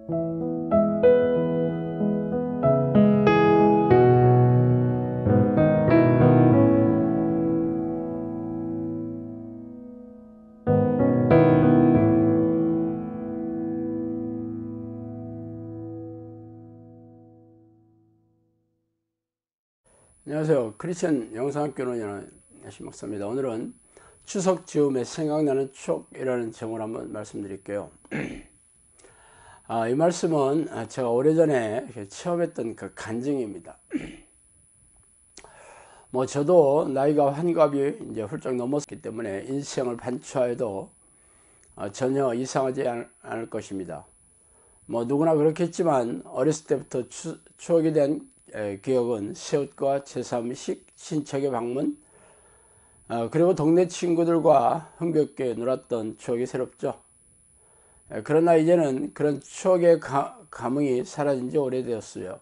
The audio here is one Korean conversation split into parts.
안녕하세요. 크리스천 영상학교론의 신목사입니다. 오늘은 추석 즈음에 생각나는 추억이라는 제목을 한번 말씀드릴게요. 이 말씀은 제가 오래전에 체험했던 그 간증입니다. 저도 나이가 환갑이 이제 훌쩍 넘었기 때문에 인생을 반추하여도 전혀 이상하지 않을 것입니다. 누구나 그렇겠지만 어렸을 때부터 추억에 대한 기억은 새옷과 제삼식, 친척의 방문, 그리고 동네 친구들과 흥겹게 놀았던 추억이 새롭죠. 그러나 이제는 그런 추억의 감흥이 사라진 지 오래되었어요.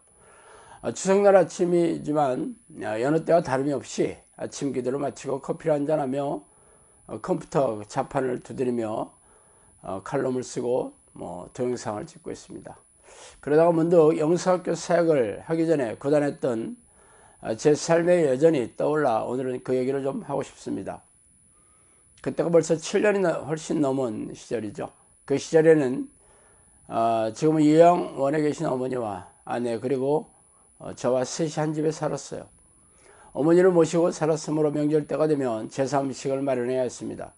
추석날 아침이지만 여느 때와 다름이 없이 아침 기도를 마치고 커피를 한잔하며 컴퓨터 자판을 두드리며 칼럼을 쓰고 동영상을 찍고 있습니다. 그러다가 문득 영상학교 사역을 하기 전에 고단했던 제 삶의 여전히 떠올라 오늘은 그 얘기를 좀 하고 싶습니다. 그때가 벌써 7년이 훨씬 넘은 시절이죠. 그 시절에는 지금은 요양원에 계신 어머니와 아내 그리고 저와 셋이 한 집에 살았어요. 어머니를 모시고 살았으므로 명절 때가 되면 제사음식을 마련해야 했습니다.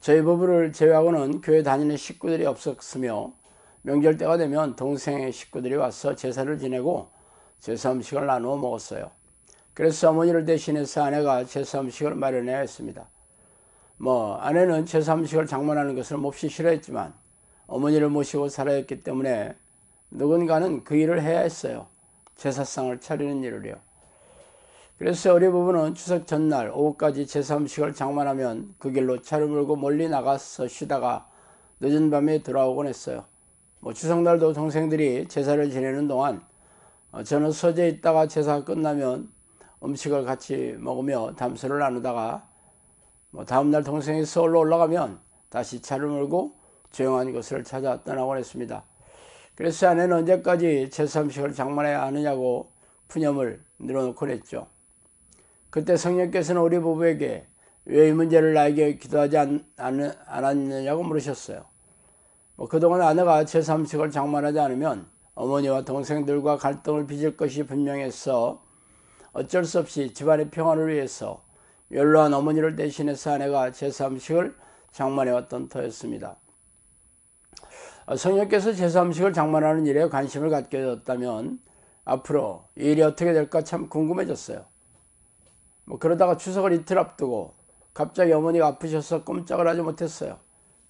저희 부부를 제외하고는 교회 다니는 식구들이 없었으며 명절 때가 되면 동생의 식구들이 와서 제사를 지내고 제사 음식을 나누어 먹었어요. 그래서 어머니를 대신해서 아내가 제사 음식을 마련해야 했습니다. 아내는 제사 음식을 장만하는 것을 몹시 싫어했지만 어머니를 모시고 살아야 했기 때문에 누군가는 그 일을 해야 했어요. 제사상을 차리는 일을요. 그래서 우리 부부는 추석 전날 오후까지 제사 음식을 장만하면 그 길로 차를 몰고 멀리 나가서 쉬다가 늦은 밤에 돌아오곤 했어요. 추석날도 동생들이 제사를 지내는 동안 저는 서재에 있다가 제사가 끝나면 음식을 같이 먹으며 담소를 나누다가 다음날 동생이 서울로 올라가면 다시 차를 몰고 조용한 곳을 찾아 떠나곤 했습니다. 그래서 아내는 언제까지 제사 음식을 장만해야 하느냐고 푸념을 늘어놓곤 했죠. 그때 성령께서는 우리 부부에게 왜 이 문제를 나에게 기도하지 않았느냐고 물으셨어요. 그동안 아내가 제사 음식을 장만하지 않으면 어머니와 동생들과 갈등을 빚을 것이 분명해서 어쩔 수 없이 집안의 평안을 위해서 연로한 어머니를 대신해서 아내가 제사 음식을 장만해왔던 터였습니다. 성령께서 제사 음식을 장만하는 일에 관심을 갖게 되었다면 앞으로 이 일이 어떻게 될까 참 궁금해졌어요. 그러다가 추석을 이틀 앞두고 갑자기 어머니가 아프셔서 꼼짝을 하지 못했어요.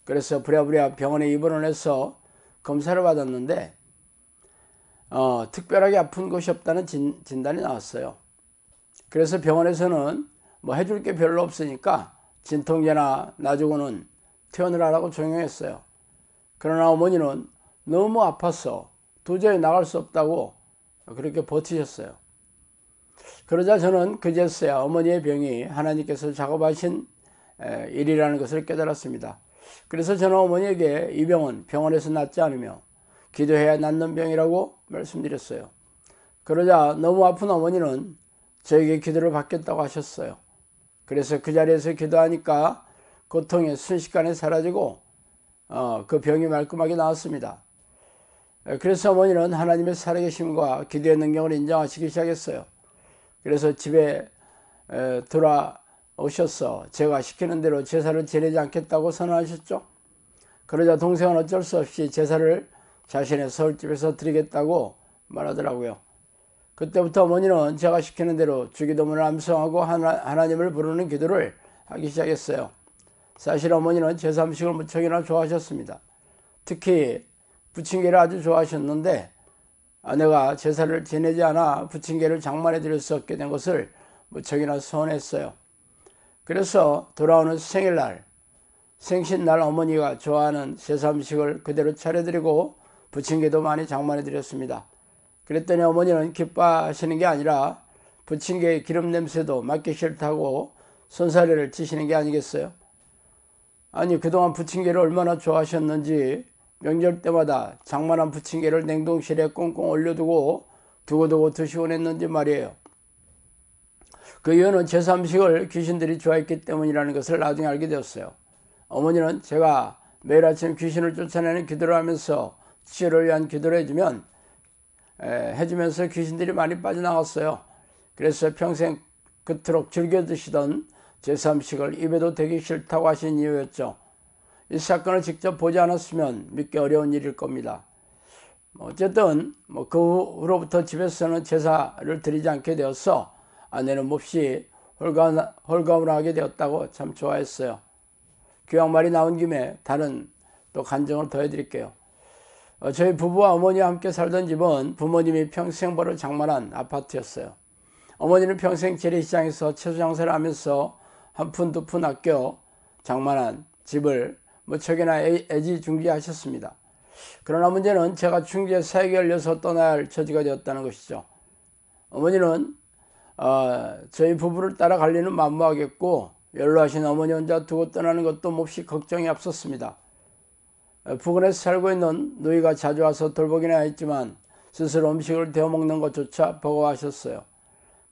그래서 부랴부랴 병원에 입원을 해서 검사를 받았는데 특별하게 아픈 곳이 없다는 진단이 나왔어요. 그래서 병원에서는 해줄 게 별로 없으니까 진통제나 놔주고는 퇴원을 하라고 종용했어요. 그러나 어머니는 너무 아파서 도저히 나갈 수 없다고 그렇게 버티셨어요. 그러자 저는 그제서야 어머니의 병이 하나님께서 작업하신 일이라는 것을 깨달았습니다. 그래서 저는 어머니에게 이 병은 병원에서 낫지 않으며 기도해야 낫는 병이라고 말씀드렸어요. 그러자 너무 아픈 어머니는 저에게 기도를 받겠다고 하셨어요. 그래서 그 자리에서 기도하니까 고통이 순식간에 사라지고 그 병이 말끔하게 나았습니다. 그래서 어머니는 하나님의 살아계심과 기도의 능력을 인정하시기 시작했어요. 그래서 집에 돌아오셔서 제가 시키는 대로 제사를 지내지 않겠다고 선언하셨죠. 그러자 동생은 어쩔 수 없이 제사를 자신의 서울집에서 드리겠다고 말하더라고요. 그때부터 어머니는 제가 시키는 대로 주기도문을 암송하고 하나님을 부르는 기도를 하기 시작했어요. 사실 어머니는 제사 음식을 무척이나 좋아하셨습니다. 특히 부침개를 아주 좋아하셨는데 아내가 제사를 지내지 않아 부침개를 장만해 드릴 수 없게 된 것을 무척이나 서운했어요. 그래서 돌아오는 생일날, 생신날 어머니가 좋아하는 제사 음식을 그대로 차려드리고 부침개도 많이 장만해 드렸습니다. 그랬더니 어머니는 기뻐하시는 게 아니라 부침개의 기름 냄새도 맡기 싫다고 손사래를 치시는 게 아니겠어요? 아니 그동안 부침개를 얼마나 좋아하셨는지 명절 때마다 장만한 부침개를 냉동실에 꽁꽁 얼려두고 두고두고 드시곤 했는지 말이에요. 그 이유는 제사 음식을 귀신들이 좋아했기 때문이라는 것을 나중에 알게 되었어요. 어머니는 제가 매일 아침 귀신을 쫓아내는 기도를 하면서 치유를 위한 기도를 해주면서 귀신들이 많이 빠져나갔어요. 그래서 평생 그토록 즐겨 드시던 제사 음식을 입에도 대기 싫다고 하신 이유였죠. 이 사건을 직접 보지 않았으면 믿기 어려운 일일 겁니다. 어쨌든 그 후로부터 집에서는 제사를 드리지 않게 되어서 아내는 몹시 홀가분을 하게 되었다고 참 좋아했어요. 교양 말이 나온 김에 다른 또 간증을 더 해드릴게요. 저희 부부와 어머니와 함께 살던 집은 부모님이 평생 벌을 장만한 아파트였어요. 어머니는 평생 재래시장에서 채소 장사를 하면서 한 푼 두 푼 아껴 장만한 집을 무척이나 애지중지하셨습니다. 그러나 문제는 제가 중지에 사역에 열려서 떠나야 할 처지가 되었다는 것이죠. 어머니는 저희 부부를 따라 갈리는 만무하겠고 연로하신 어머니 혼자 두고 떠나는 것도 몹시 걱정이 앞섰습니다. 부근에서 살고 있는 누이가 자주 와서 돌보기는 했지만 스스로 음식을 데워 먹는 것조차 버거워하셨어요.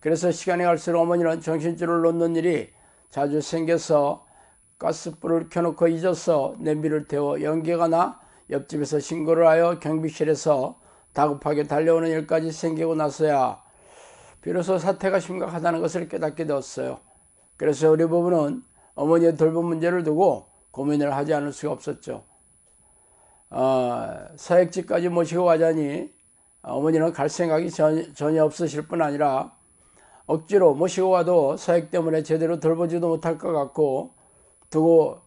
그래서 시간이 갈수록 어머니는 정신줄을 놓는 일이 자주 생겨서 가스불을 켜놓고 잊어서 냄비를 태워 연기가 나 옆집에서 신고를 하여 경비실에서 다급하게 달려오는 일까지 생기고 나서야 비로소 사태가 심각하다는 것을 깨닫게 되었어요. 그래서 우리 부부는 어머니의 돌봄 문제를 두고 고민을 하지 않을 수가 없었죠. 사역지까지 모시고 가자니 어머니는 갈 생각이 전혀 없으실 뿐 아니라 억지로 모시고 와도 사역 때문에 제대로 돌보지도 못할 것 같고 두고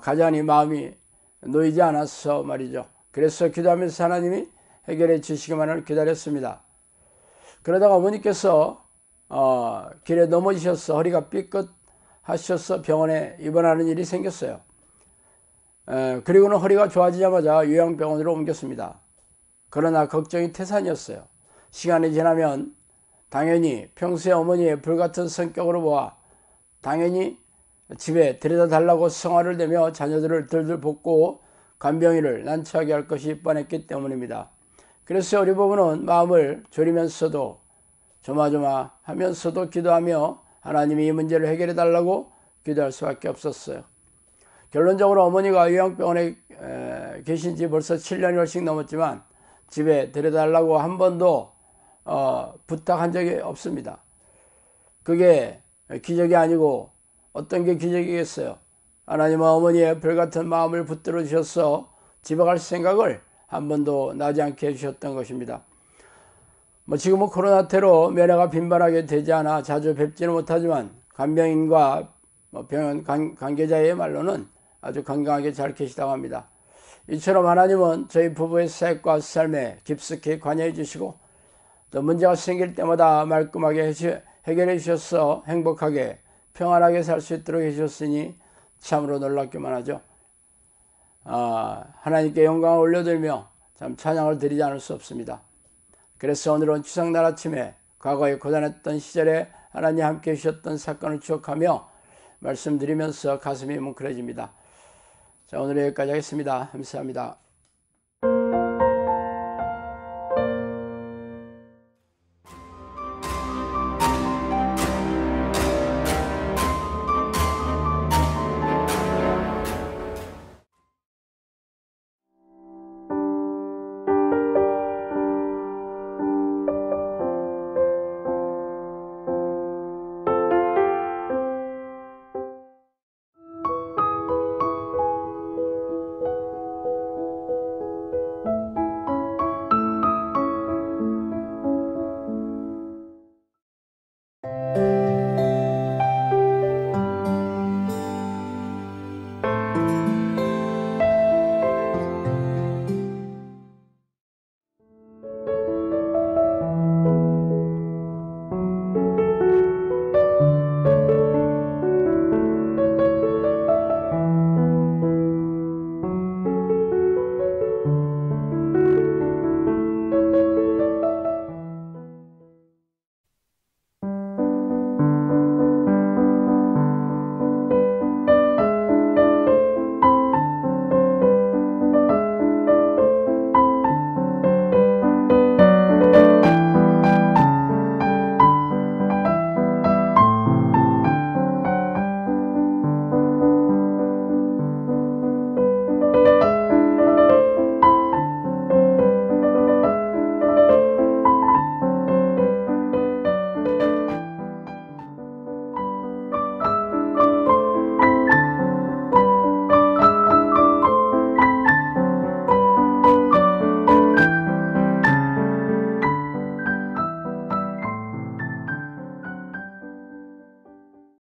가자니 마음이 놓이지 않았어 말이죠. 그래서 기도하면서 하나님이 해결해 주시기만을 기다렸습니다. 그러다가 어머니께서 길에 넘어지셔서 허리가 삐끗하셔서 병원에 입원하는 일이 생겼어요. 그리고는 허리가 좋아지자마자 요양병원으로 옮겼습니다. 그러나 걱정이 태산이었어요. 시간이 지나면 당연히 평소에 어머니의 불같은 성격으로 보아 당연히 집에 데려다 달라고 성화를 내며 자녀들을 들들 볶고 간병인을 난처하게 할 것이 뻔했기 때문입니다. 그래서 우리 부부는 마음을 졸이면서도 조마조마하면서도 기도하며 하나님이 이 문제를 해결해 달라고 기도할 수밖에 없었어요. 결론적으로 어머니가 요양병원에 계신 지 벌써 7년이 훨씬 넘었지만 집에 데려달라고 한 번도 부탁한 적이 없습니다. 그게 기적이 아니고 어떤 게 기적이겠어요. 하나님은 어머니의 불같은 마음을 붙들어 주셔서 집에 갈 생각을 한 번도 나지 않게 해주셨던 것입니다. 지금은 코로나 때로 면회가 빈번하게 되지 않아 자주 뵙지는 못하지만 간병인과 병원 관계자의 말로는 아주 건강하게 잘 계시다고 합니다. 이처럼 하나님은 저희 부부의 사역과 삶에 깊숙이 관여해 주시고 또 문제가 생길 때마다 말끔하게 해결해 주셔서 행복하게 평안하게 살 수 있도록 해주셨으니 참으로 놀랍기만 하죠. 하나님께 영광을 올려드리며 참 찬양을 드리지 않을 수 없습니다. 그래서 오늘은 추석날 아침에 과거에 고단했던 시절에 하나님 함께 해주셨던 사건을 추억하며 말씀드리면서 가슴이 뭉클해집니다. 자, 오늘 여기까지 하겠습니다. 감사합니다.